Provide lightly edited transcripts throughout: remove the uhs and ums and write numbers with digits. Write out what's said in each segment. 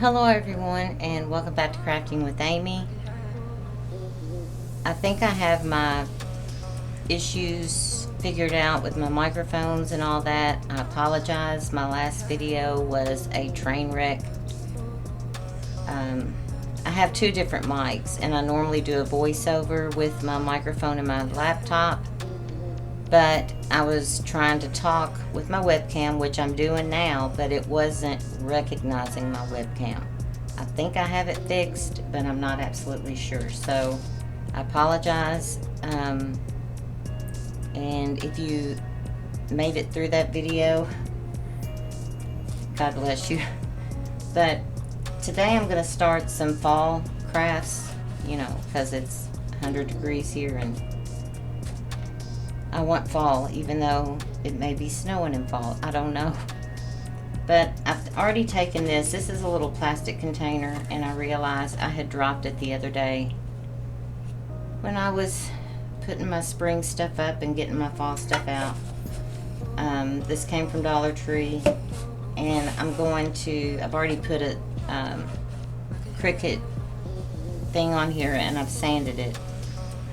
Hello everyone, and welcome back to Crafting with Amy. I think I have my issues figured out with my microphones and all that. I apologize. My last video was a train wreck. I have two different mics, and I normally do a voiceover with my microphone and my laptop, but I was trying to talk with my webcam, which I'm doing now, but it wasn't recognizing my webcam. I think I have it fixed, but I'm not absolutely sure, so I apologize. And if you made it through that video, God bless you. But today I'm going to start some fall crafts, because it's 100 degrees here and I want fall, even though it may be snowing in fall. I don't know. But I've already taken this. This is a little plastic container, and I realized I had dropped it the other day when I was putting my spring stuff up and getting my fall stuff out. This came from Dollar Tree, and I've already put a cricut thing on here, and I've sanded it.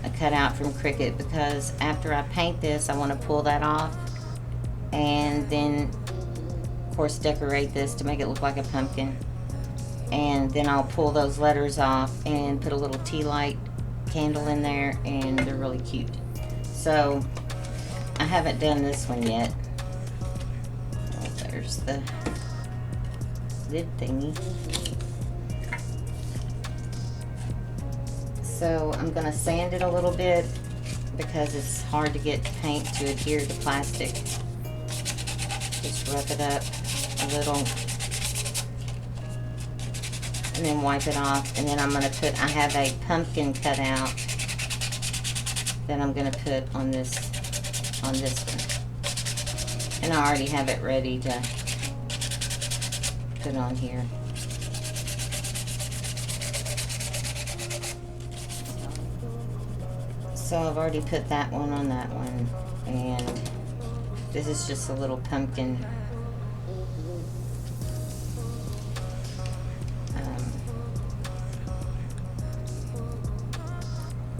A cutout from Cricut, because after I paint this I want to pull that off and then of course decorate this to make it look like a pumpkin, and then I'll pull those letters off and put a little tea light candle in there, and they're really cute. So I haven't done this one yet. Oh, there's the lid thingy. So I'm going to sand it a little bit because it's hard to get paint to adhere to plastic. Just rub it up a little and then wipe it off. And then I'm going to I have a pumpkin cut out that I'm going to put on this one. And I already have it ready to put on here. So I've already put that one on that one, and this is just a little pumpkin.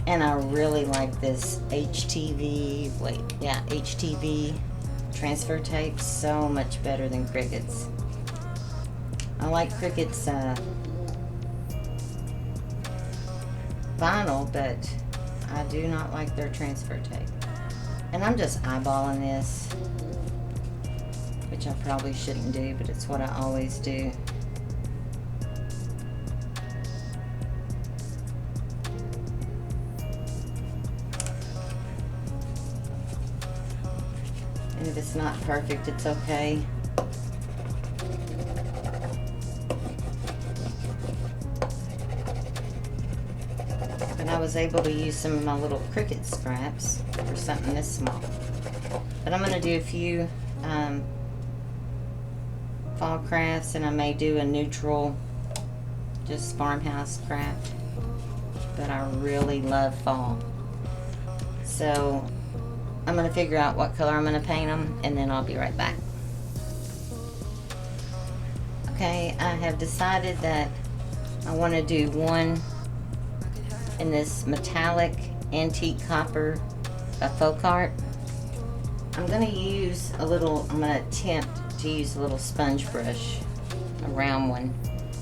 And I really like this HTV transfer tape so much better than Cricut's. I like Cricut's vinyl, but I do not like their transfer tape. And I'm just eyeballing this, which I probably shouldn't do, but it's what I always do. And if it's not perfect, it's okay. I was able to use some of my little Cricut scraps for something this small. But I'm going to do a few fall crafts, and I may do a neutral, just farmhouse craft. But I really love fall. So I'm going to figure out what color I'm going to paint them, and then I'll be right back. Okay, I have decided that I want to do one in this metallic antique copper faux art. I'm going to attempt to use a little sponge brush, a round one,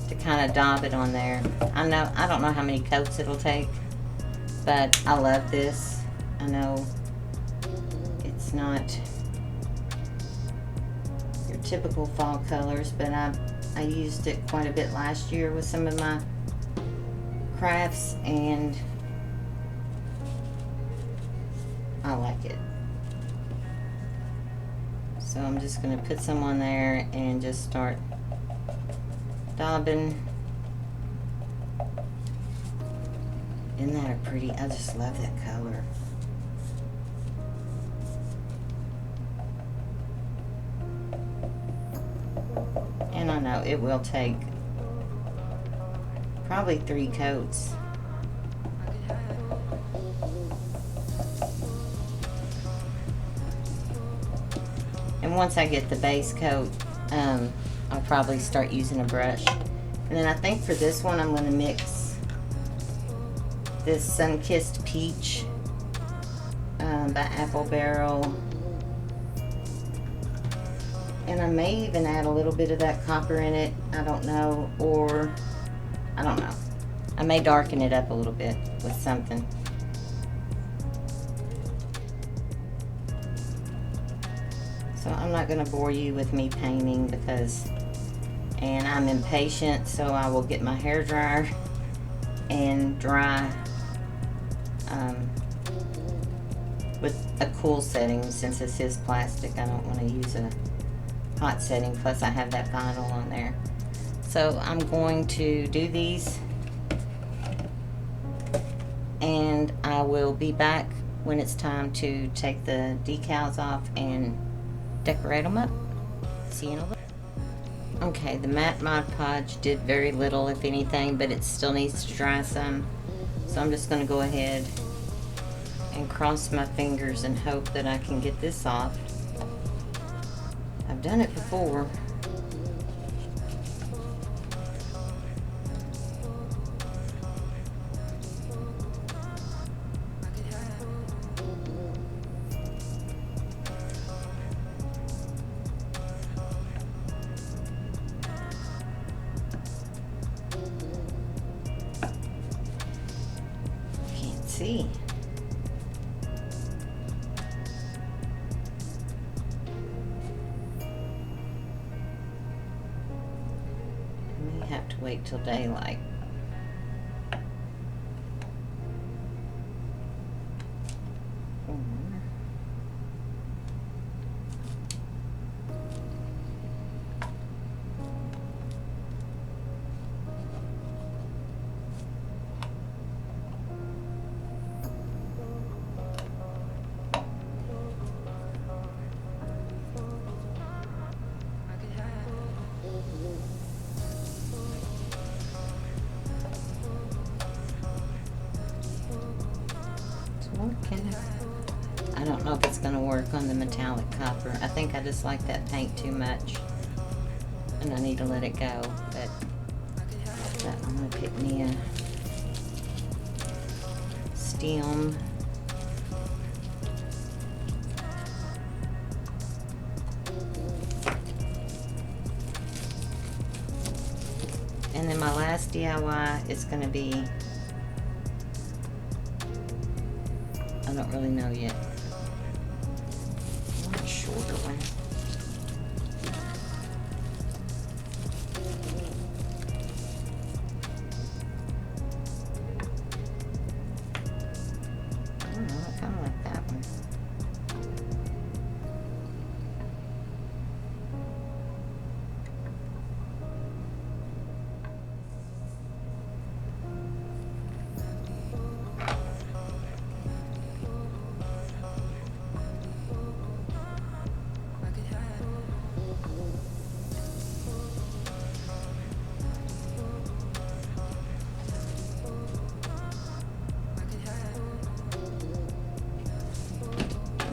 to kind of daub it on there. I don't know how many coats it'll take, but I love this. I know it's not your typical fall colors, but I used it quite a bit last year with some of my crafts, and I like it. So I'm just going to put some on there and just start daubing. Isn't that a pretty? I just love that color. And I know it will take probably 3 coats. And once I get the base coat, I'll probably start using a brush. And then I think for this one, I'm going to mix this Sun-Kissed Peach by Apple Barrel. And I may even add a little bit of that copper in it. I don't know. Or, I don't know. I may darken it up a little bit with something. So I'm not going to bore you with me painting because, and I'm impatient, so I will get my hair dryer and dry with a cool setting. Since this is plastic, I don't want to use a hot setting, plus I have that vinyl on there. So I'm going to do these, and I will be back when it's time to take the decals off and decorate them up. See you in a little. Okay, the matte Mod Podge did very little, if anything, but it still needs to dry some. So I'm just going to go ahead and cross my fingers and hope that I can get this off. I've done it before. Can't see. Have to wait till daylight. I don't know if it's going to work on the metallic copper. I think I just like that paint too much, and I need to let it go. But I'm going to pick me a stem. And then my last DIY is going to be, I don't really know yet. I want a shorter one. I don't know, I kind of like that one.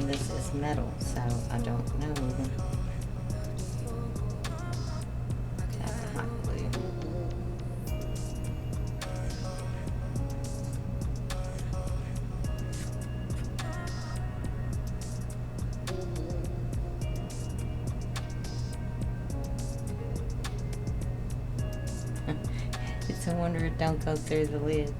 This is metal, so I don't know. That's hot glue. It's a wonder it don't go through the lid.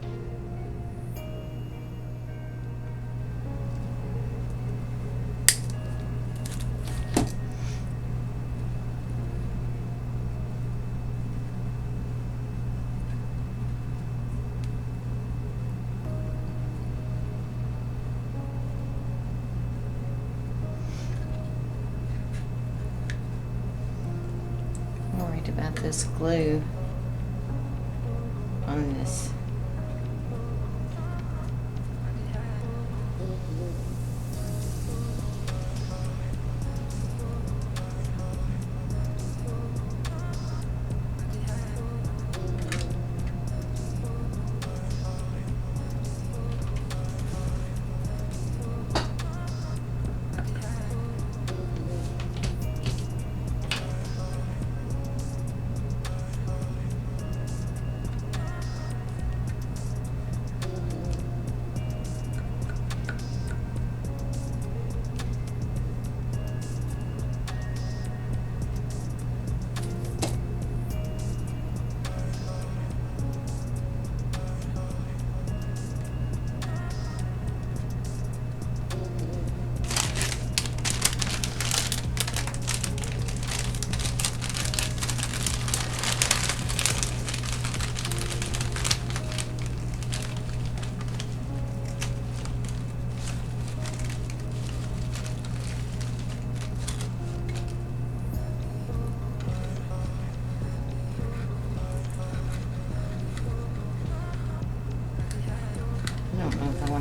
About this glue on this.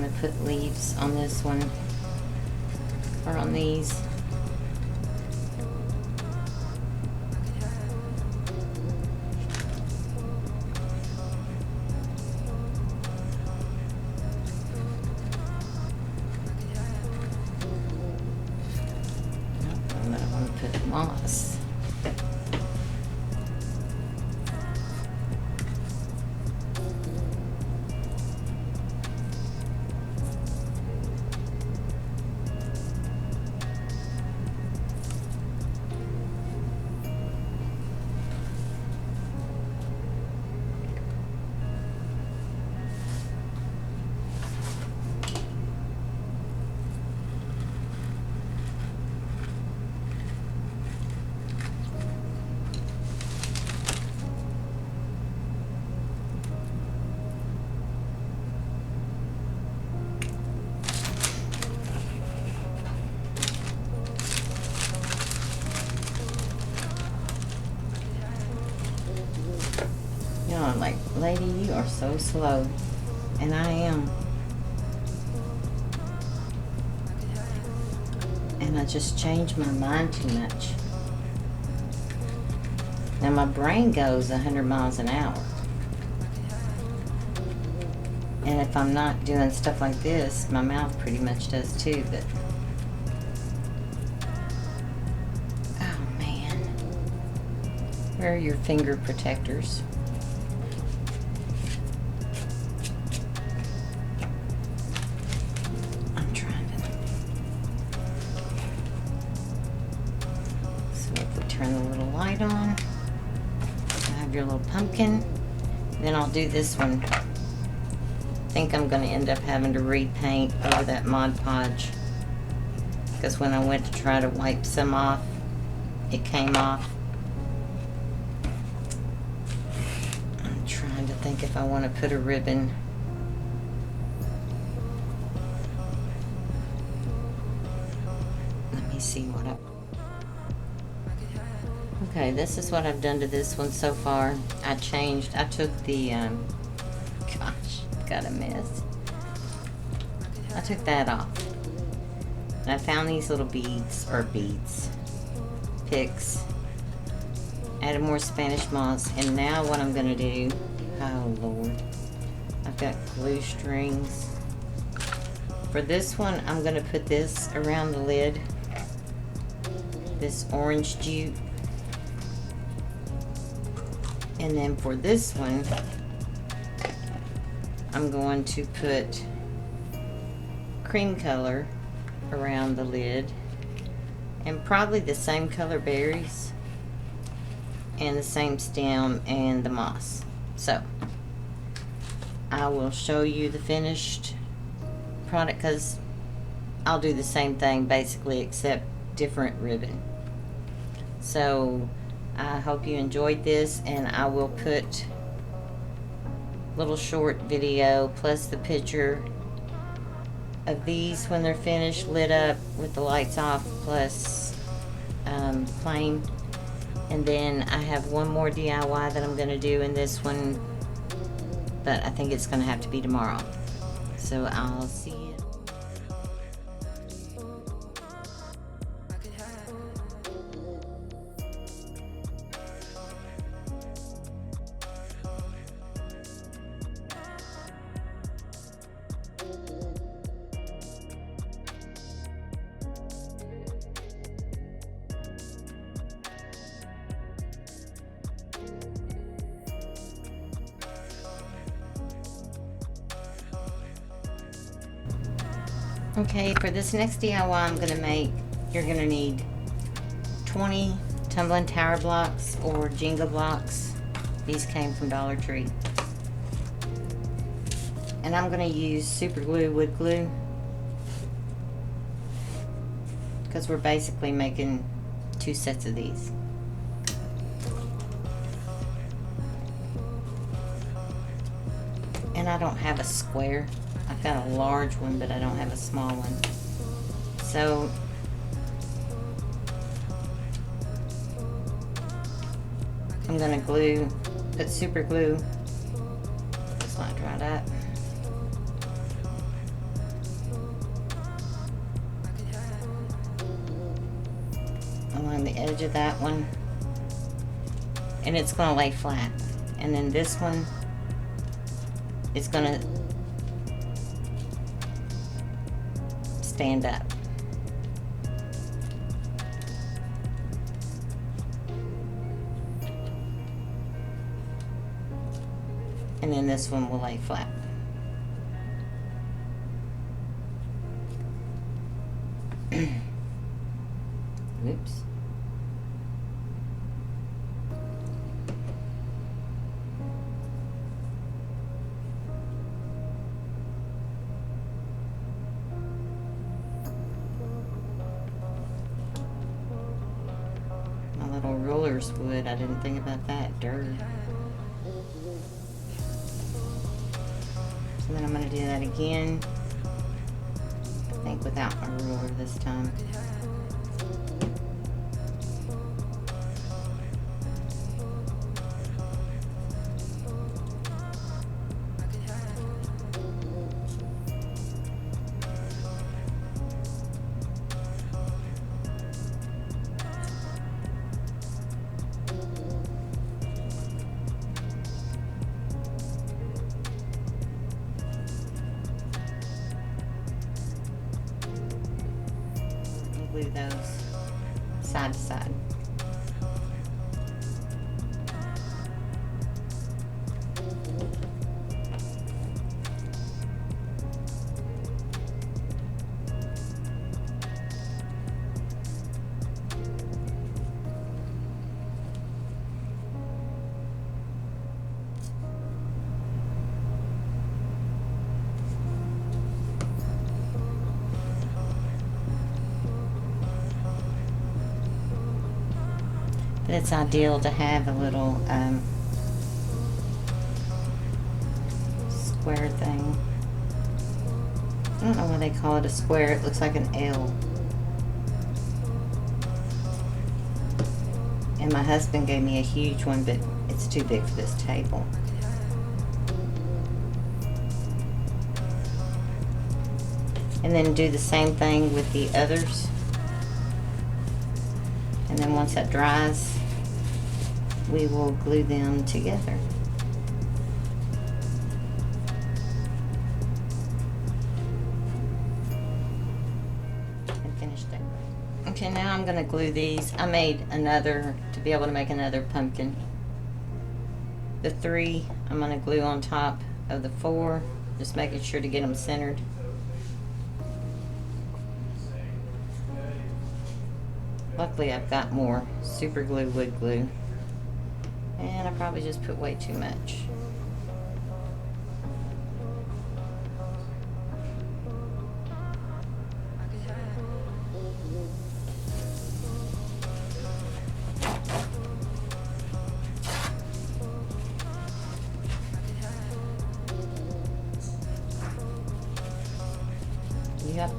to put leaves on this one, or on these. And then I want to put moss. I'm like, lady, you are so slow. And I am. And I just changed my mind too much. Now my brain goes 100 miles an hour. And if I'm not doing stuff like this, my mouth pretty much does too, but oh man. Where are your finger protectors? Turn the little light on. I have your little pumpkin. Then I'll do this one. I think I'm going to end up having to repaint over that Mod Podge, because when I went to try to wipe some off, it came off. I'm trying to think if I want to put a ribbon. Let me see what I... Okay, this is what I've done to this one so far. I took the, gosh, got a mess. I took that off. And I found these little picks. Added more Spanish moss. And now what I'm gonna do, oh Lord, I've got glue strings. For this one, I'm gonna put this around the lid. This orange jute. And then for this one, I'm going to put cream color around the lid, and probably the same color berries and the same stem and the moss. So I will show you the finished product, because I'll do the same thing basically, except different ribbon. So I hope you enjoyed this, and I will put a little short video plus the picture of these when they're finished, lit up with the lights off, plus plain. And then I have one more DIY that I'm going to do in this one, but I think it's going to have to be tomorrow. So I'll see you. Okay, for this next DIY I'm going to make, you're going to need 20 Tumbling Tower Blocks or Jenga blocks. These came from Dollar Tree. And I'm going to use super glue, wood glue, because we're basically making 2 sets of these. And I don't have a square. I've got a large one, but I don't have a small one. So I'm gonna put super glue. It's not dried up. edge of that one, and it's going to lay flat. And then this one is going to stand up. And then this one will lay flat. Oops. My little ruler's wood. I didn't think about that. Dirt. So then I'm going to do that again. I think without my ruler this time. Glue those side to side. But it's ideal to have a little square thing. I don't know why they call it a square. It looks like an L. And my husband gave me a huge one, but it's too big for this table. And then do the same thing with the others. And then once that dries, we will glue them together. And finish that. Okay, now I'm going to glue these. I made another, to be able to make another pumpkin. The 3 I'm going to glue on top of the 4, just making sure to get them centered. Luckily I've got more super glue, wood glue. And I probably just put way too much. Yep.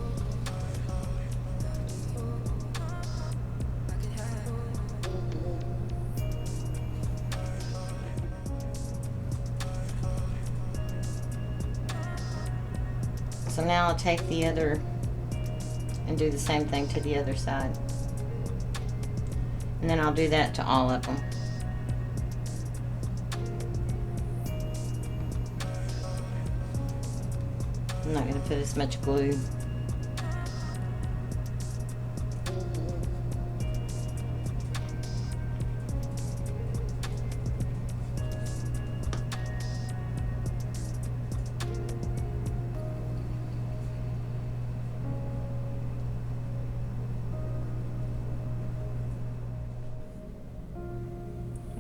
So now I'll take the other and do the same thing to the other side. And then I'll do that to all of them. I'm not going to put as much glue.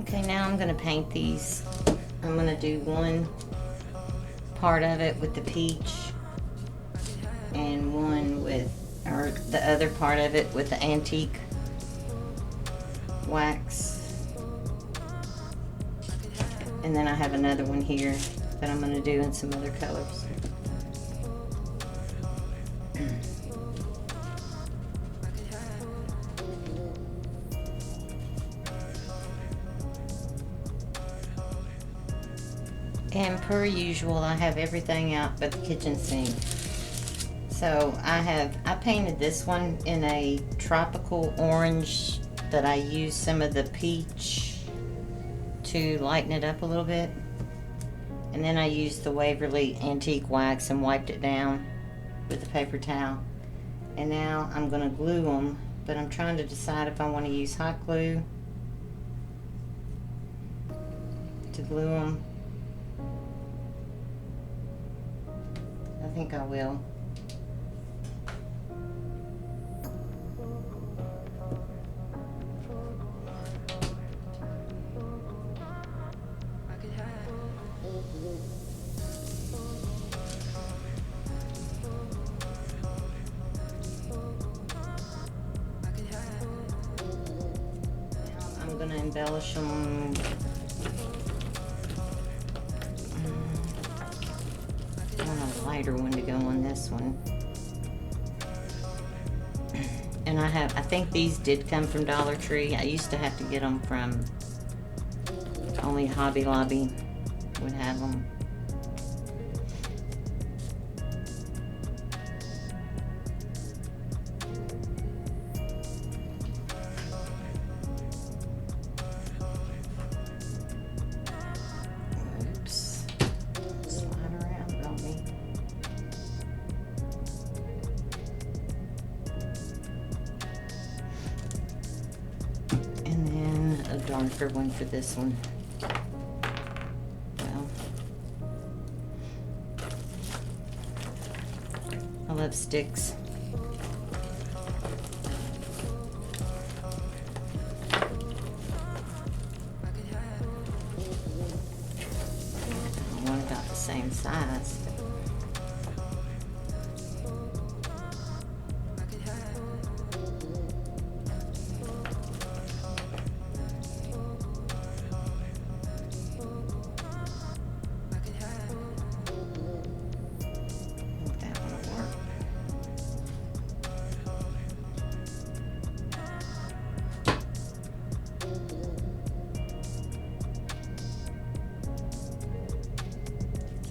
Okay, now I'm going to paint these. I'm going to do one part of it with the peach and one with, or the other part of it with the antique wax. And then I have another one here that I'm going to do in some other colors. And per usual, I have everything out but the kitchen sink. So I painted this one in a tropical orange but I used some of the peach to lighten it up a little bit. And then I used the Waverly Antique Wax and wiped it down with a paper towel. And now I'm going to glue them, but I'm trying to decide if I want to use hot glue to glue them. I think I will. I'm going to embellish them. I want a lighter one to go on this one. And I think these did come from Dollar Tree. I used to have to get them from only Hobby Lobby would have them. Oops. Slide around on me. And then a darker one for this one. I love sticks. I want about the same size.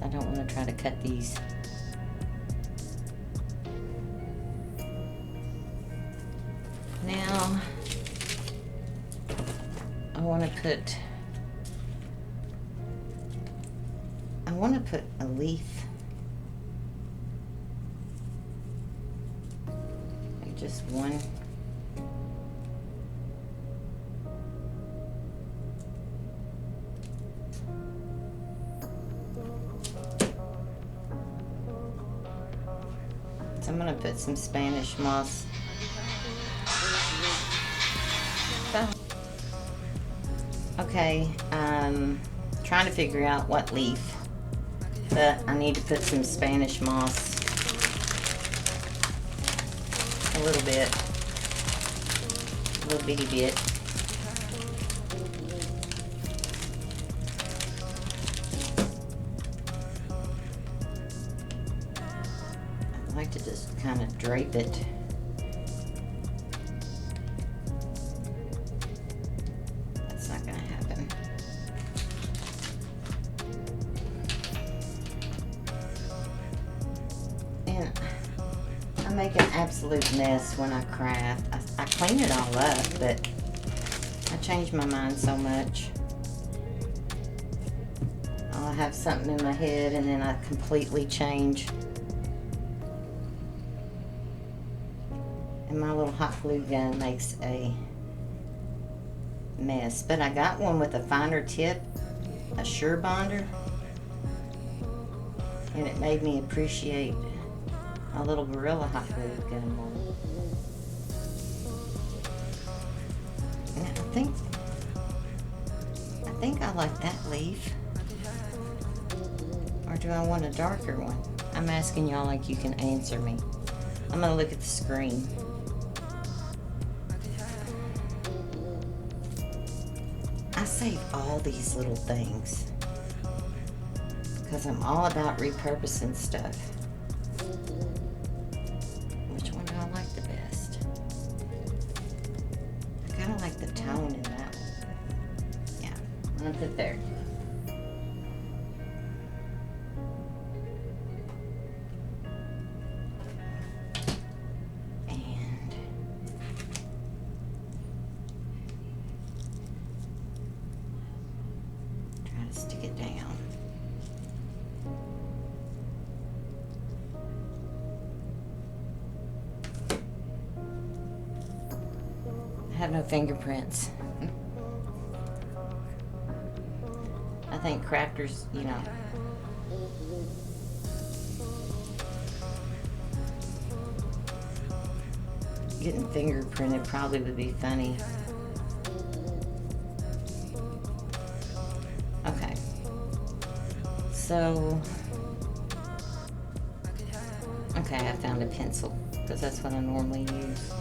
I don't want to try to cut these. Now, I want to put a leaf. Like just one. I'm going to put some Spanish moss. Okay, trying to figure out what leaf, but I need to put some Spanish moss. A little bit. A little bitty bit. I like to just kind of drape it. That's not going to happen. And I make an absolute mess when I craft. I clean it all up, but I change my mind so much. I'll have something in my head and then I completely change. And my little hot glue gun makes a mess. But I got one with a finer tip, a Sure Bonder, and it made me appreciate my little Gorilla hot glue gun more. And I think I like that leaf. Or do I want a darker one? I'm asking y'all like you can answer me. I'm gonna look at the screen. I save all these little things because I'm all about repurposing stuff. Which one do I like the best? I kind of like the tone in that one. Yeah, I'm gonna put there. have no fingerprints. I think crafters, you know, getting fingerprinted probably would be funny. Okay. So, okay, I found a pencil because that's what I normally use.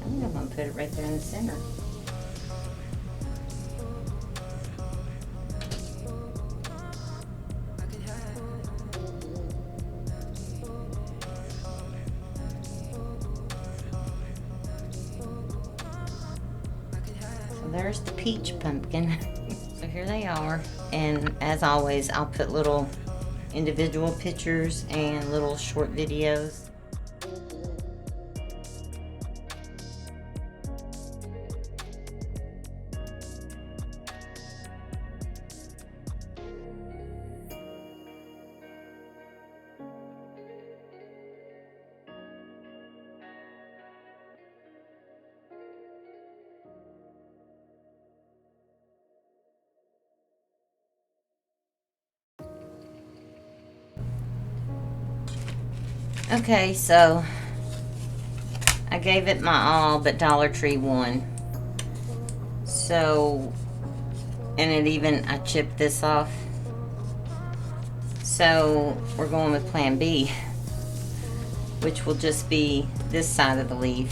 I'm going to put it right there in the center. So there's the peach pumpkin. So here they are. And as always, I'll put little individual pictures and little short videos. Okay, so I gave it my all, but Dollar Tree won. So, and I chipped this off. So we're going with Plan B, which will just be this side of the leaf.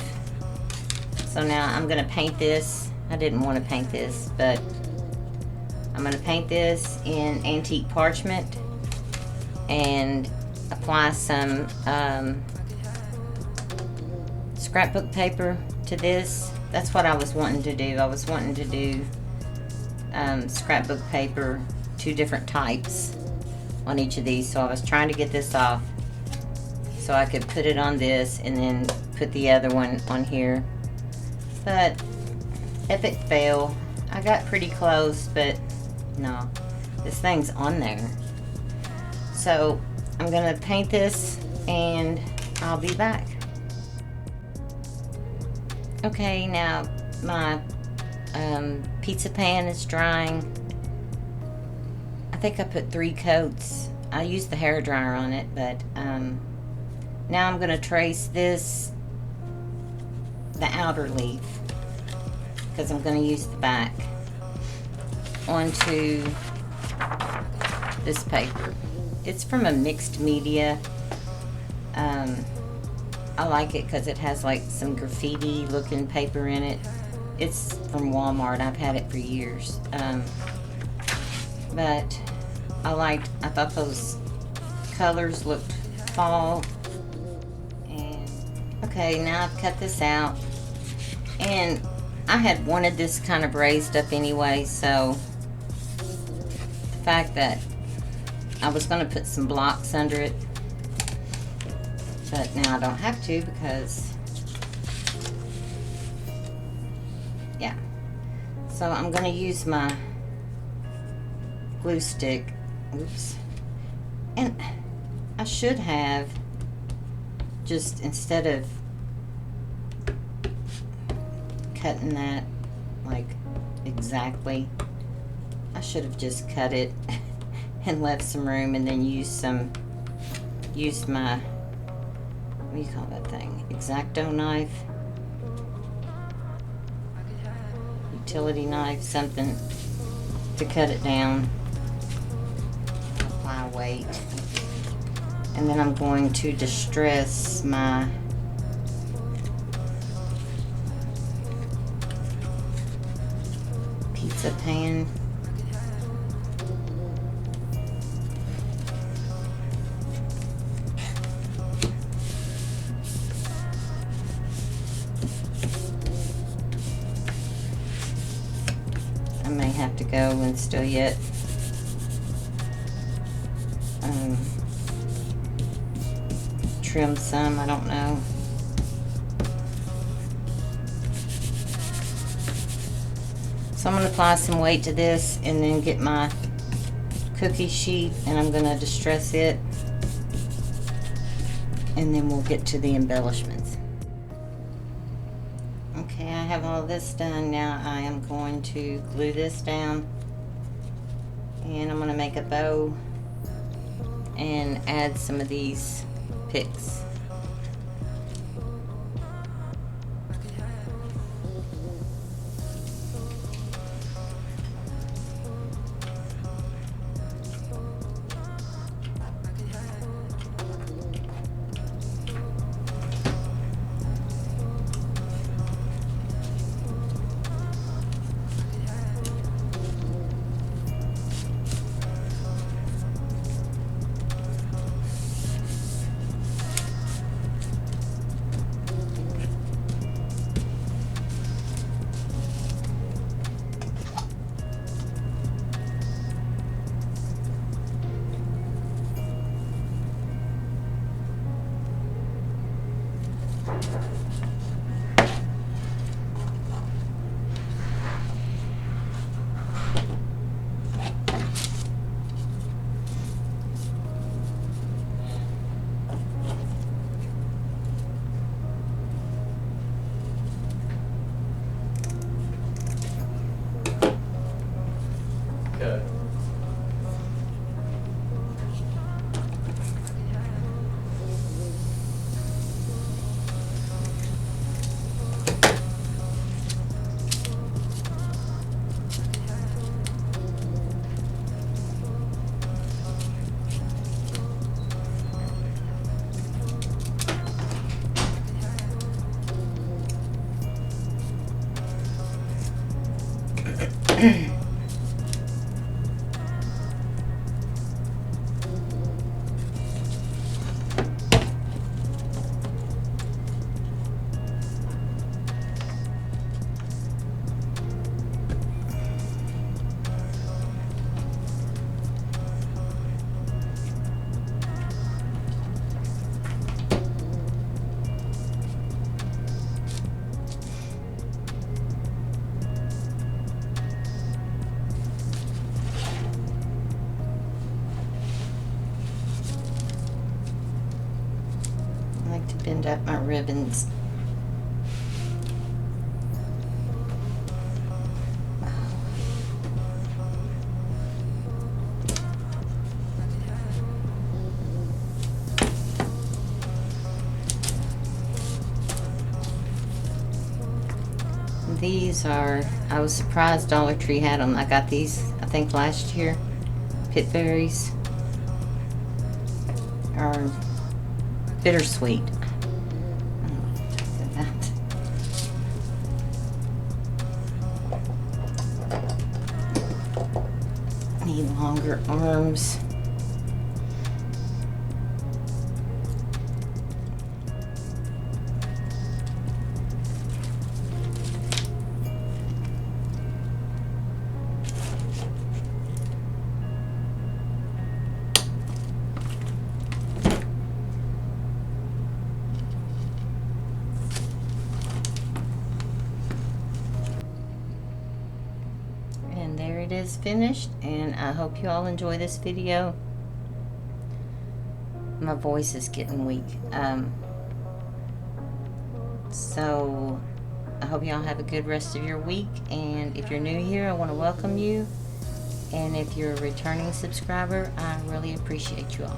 So now I'm going to paint this. I didn't want to paint this, but I'm going to paint this in Antique Parchment and apply some scrapbook paper to this. That's what I was wanting to do. I was wanting to do scrapbook paper, 2 different types on each of these. So I was trying to get this off so I could put it on this and then put the other one on here. But epic fail. I got pretty close, but no, this thing's on there. So I'm gonna paint this and I'll be back. Okay, now my pizza pan is drying. I think I put 3 coats. I used the hair dryer on it, but now I'm gonna trace this, the outer leaf, because I'm gonna use the back, onto this paper. It's from a mixed media. I like it because it has like some graffiti looking paper in it. It's from Walmart. I've had it for years. But I thought those colors looked fall. And okay, now I've cut this out. And I had wanted this kind of raised up anyway, so the fact that I was going to put some blocks under it, but now I don't have to because, yeah. So I'm going to use my glue stick. Oops. And I should have just, instead of cutting that like exactly, I should have just cut it and left some room and then used my, what do you call that thing? X-Acto knife? Utility knife, something to cut it down. Apply weight. And then I'm going to distress my pizza pan. I may have to go and still yet trim some, I don't know. So I'm going to apply some weight to this and then get my cookie sheet and I'm going to distress it, and then we'll get to the embellishments. Okay, I have all this done. Now I am going to glue this down, and I'm going to make a bow and add some of these picks. Okay. Bend up my ribbons. These are, I was surprised Dollar Tree had them. I got these, I think, last year. Pit berries. Or bittersweet. Need longer arms. It is finished, and I hope you all enjoy this video. My voice is getting weak, so I hope y'all have a good rest of your week, and if you're new here, I want to welcome you, and if you're a returning subscriber, I really appreciate you all.